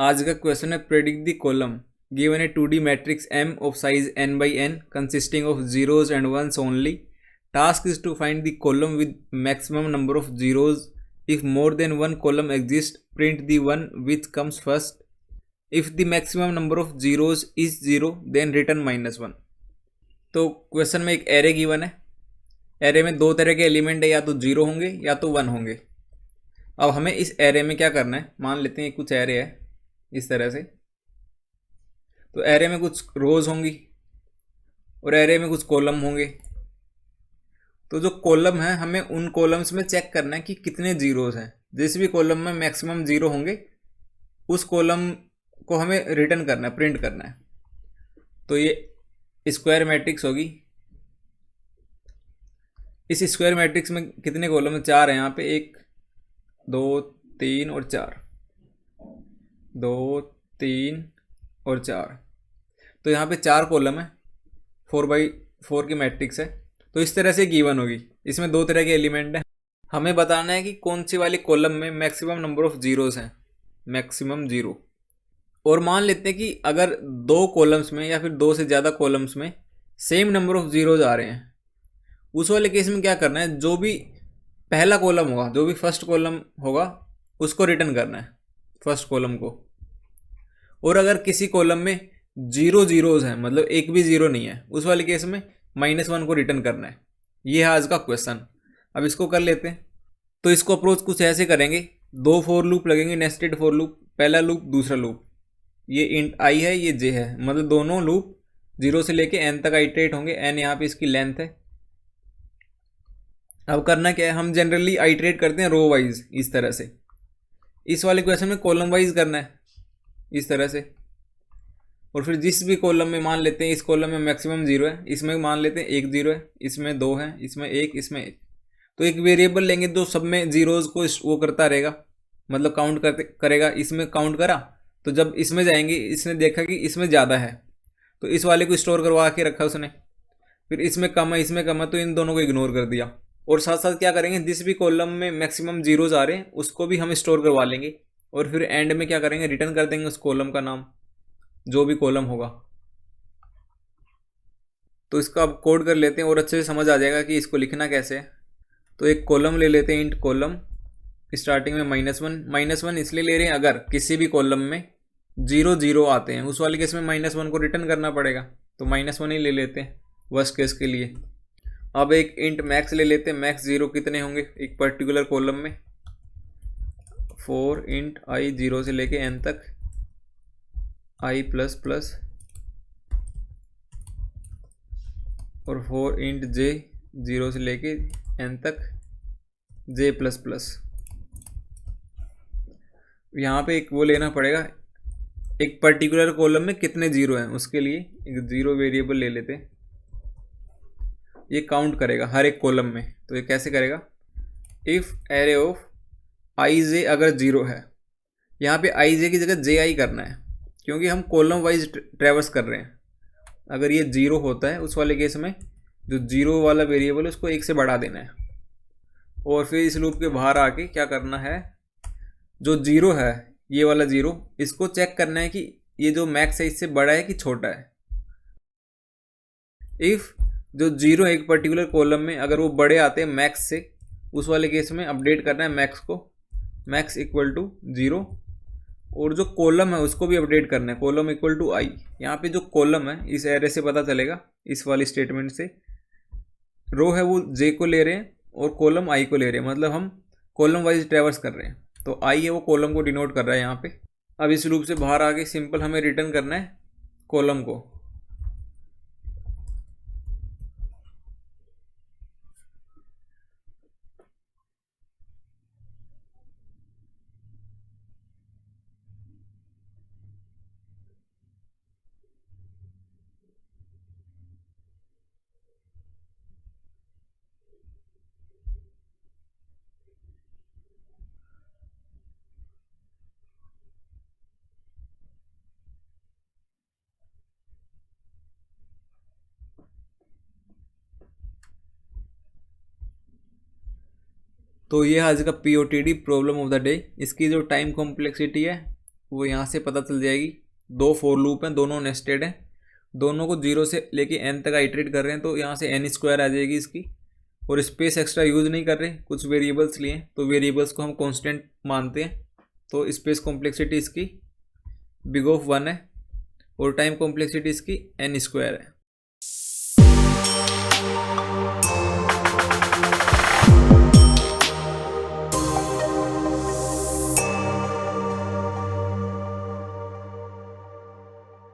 आज का क्वेश्चन है predict the column given A 2D matrix M of size n by n consisting of zeros and ones only. Task is to find the column with maximum number of zeros. If more than one column exists, print the one which comes first. If the maximum number of zeros is 0, then return -1. तो question में एक array given है। Array में दो तरह के element है, या तो 0 होंगे या तो 1 होंगे। अब हमें इस एरे में क्या करना है, मान लेते हैं कुछ एरे है इस तरह से। तो एरे में कुछ रोज होंगी और एरे में कुछ कॉलम होंगे। तो जो कॉलम है हमें उन कॉलम्स में चेक करना है कि कितने जीरोस हैं। जिस भी कॉलम में मैक्सिमम 0 होंगे उस कॉलम को हमें रिटर्न करना है, प्रिंट करना है। तो ये स्क्वायर मैट्रिक्स होगी। इस स्क्वायर मैट्रिक्स में कितने कॉलम है? 4 है। यहाँ पे 1 2 3 और 4, 2 3 और 4। तो यहाँ पे 4 कॉलम है, 4x4 की मैट्रिक्स है। तो इस तरह से गिवन होगी। इसमें दो तरह के एलिमेंट हैं। हमें बताना है कि कौन सी वाली कॉलम में मैक्सिमम नंबर ऑफ जीरोस हैं, मैक्सिमम 0। और मान लेते हैं कि अगर 2 कॉलम्स में या फिर 2 से ज़्यादा कॉलम्स में सेम नंबर ऑफ जीरोज आ रहे हैं, उस वाले केस में क्या करना है, जो भी पहला कॉलम होगा, जो भी फर्स्ट कॉलम होगा उसको रिटर्न करना है, फर्स्ट कॉलम को। और अगर किसी कॉलम में 0 जीरोज हैं, मतलब एक भी 0 नहीं है, उस वाले केस में -1 को रिटर्न करना है। ये है आज का क्वेश्चन। अब इसको कर लेते हैं। तो इसको अप्रोच कुछ ऐसे करेंगे, 2 फॉर लूप लगेंगे, नेस्टेड फॉर लूप। पहला लूप, दूसरा लूप। ये इंट i है, ये j है, मतलब दोनों लूप 0 से लेके n तक आइटरेट होंगे। n यहाँ पे इसकी लेंथ है। अब करना क्या है, हम जनरली आइटरेट करते हैं रो वाइज इस तरह से। इस वाले क्वेश्चन में कॉलम वाइज करना है इस तरह से। और फिर जिस भी कॉलम में मान लेते हैं, इस कॉलम में मैक्सिमम 0 है, इसमें मान लेते हैं 1 0 है, इसमें 2 है, इसमें 1, इसमें 1। तो एक वेरिएबल लेंगे जो सब में जीरोज को वो करता रहेगा, मतलब काउंट करेगा। इसमें काउंट करा तो जब इसमें जाएंगे, इसने देखा कि इसमें ज़्यादा है तो इस वाले को स्टोर करवा के रखा उसने। फिर इसमें कम है, इसमें कम है, तो इन दोनों को इग्नोर कर दिया। और साथ साथ क्या करेंगे, जिस भी कॉलम में मैक्सिमम जीरोज आ रहे हैं उसको भी हम स्टोर करवा लेंगे। और फिर एंड में क्या करेंगे, रिटर्न कर देंगे उस कॉलम का नाम, जो भी कॉलम होगा। तो इसका अब कोड कर लेते हैं और अच्छे से समझ आ जाएगा कि इसको लिखना कैसे है। तो एक कॉलम ले लेते हैं, इंट कॉलम, स्टार्टिंग में -1। -1 इसलिए ले रहे हैं अगर किसी भी कॉलम में 0 0 आते हैं, उस वाले केस में -1 को रिटर्न करना पड़ेगा। तो -1 ही ले लेते हैं वर्स्ट केस के लिए। अब एक इंट मैक्स ले लेते हैं। मैक्स 0 कितने होंगे एक पर्टिकुलर कॉलम में? 4 इंट i 0 से लेके n तक i प्लस प्लस, और 4 इंट j 0 से लेके n तक j प्लस प्लस। यहाँ पे एक वो लेना पड़ेगा, एक पर्टिकुलर कॉलम में कितने 0 हैं उसके लिए एक 0 वेरिएबल ले लेते हैं। ये काउंट करेगा हर एक कॉलम में। तो ये कैसे करेगा, इफ़ एरे ऑफ आई जे अगर 0 है, यहाँ पे आई जे की जगह जे आई करना है, क्योंकि हम कॉलम वाइज ट्रेवर्स कर रहे हैं। अगर ये 0 होता है उस वाले केस में जो 0 वाला वेरिएबल है उसको 1 से बढ़ा देना है। और फिर इस लूप के बाहर आके क्या करना है, जो 0 है ये वाला 0, इसको चेक करना है कि ये जो मैक्स है इससे बड़ा है कि छोटा है। इफ़ जो 0 है एक पर्टिकुलर कॉलम में अगर वो बड़े आते हैं मैक्स से, उस वाले केस में अपडेट करना है मैक्स को, मैक्स इक्वल टू 0। और जो कॉलम है उसको भी अपडेट करना है, कॉलम इक्वल टू i। यहाँ पे जो कॉलम है इस एरे से पता चलेगा, इस वाली स्टेटमेंट से। रो है वो j को ले रहे हैं और कॉलम i को ले रहे हैं, मतलब हम कॉलम वाइज ट्रेवर्स कर रहे हैं। तो i है वो कॉलम को डिनोट कर रहा है यहाँ पे। अब इस लूप से बाहर आके सिंपल हमें रिटर्न करना है कॉलम को। तो ये आज का POTD problem of the day. इसकी जो टाइम कॉम्प्लेक्सिटी है वो यहाँ से पता चल जाएगी। 2 फॉर लूप हैं, दोनों नेस्टेड हैं, दोनों को 0 से लेके n तक आइटरेट कर रहे हैं, तो यहाँ से n² आ जाएगी इसकी। और स्पेस एक्स्ट्रा यूज़ नहीं कर रहे, कुछ वेरिएबल्स लिए, तो वेरिएबल्स को हम कांस्टेंट मानते हैं। तो स्पेस कॉम्प्लेक्सिटी इसकी बिग ऑफ 1 है और टाइम कॉम्प्लेक्सिटी इसकी n² है।